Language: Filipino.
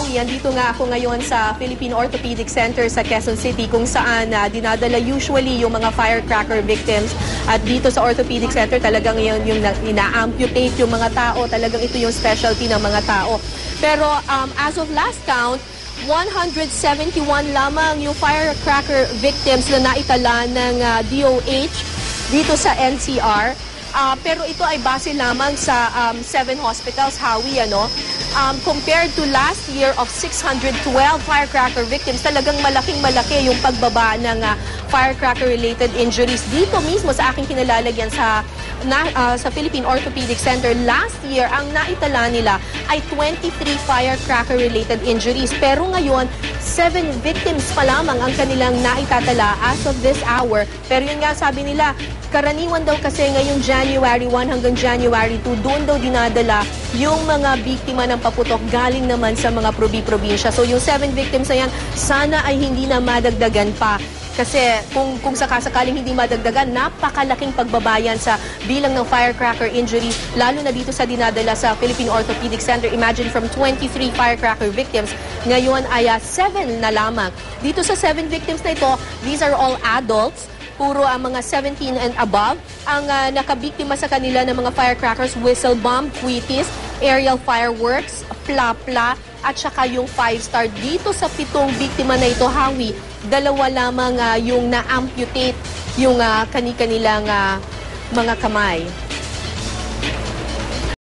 Howie, andito nga ako ngayon sa Philippine Orthopedic Center sa Quezon City kung saan dinadala usually yung mga firecracker victims. At dito sa Orthopedic Center talagang yung ina-amputate yung mga tao. Talagang ito yung specialty ng mga tao. Pero as of last count, 171 lamang yung firecracker victims na naitala ng DOH dito sa NCR. Pero ito ay base lamang sa 7 hospitals, Howie, ano? Compared to last year of 612 firecracker victims, talagang malaking-malaki yung pagbaba ng firecracker-related injuries. Dito mismo sa aking kinalalagyan sa Philippine Orthopedic Center, last year, ang naitala nila ay 23 firecracker-related injuries. Pero ngayon, 7 victims pa lamang ang kanilang naitatala as of this hour. Pero yun nga, sabi nila, karaniwan daw kasi ngayong January 1 hanggang January 2, doon daw dinadala yung mga biktima ng paputok galing naman sa mga probinsya. So yung 7 victims na yan, sana ay hindi na madagdagan pa. Kasi kung sakasakaling hindi madagdagan, napakalaking pagbabayan sa bilang ng firecracker injuries, lalo na dito sa dinadala sa Philippine Orthopedic Center. Imagine from 23 firecracker victims, ngayon ay 7 na lamang. Dito sa 7 victims na ito, these are all adults. Puro ang mga 17 and above ang nakabiktima sa kanila ng mga firecrackers, whistle bomb, quitis, aerial fireworks, plapla, at saka yung 5-star. Dito sa 7 biktima na ito, Howie, 2 lamang yung na-amputate yung kanilang mga kamay.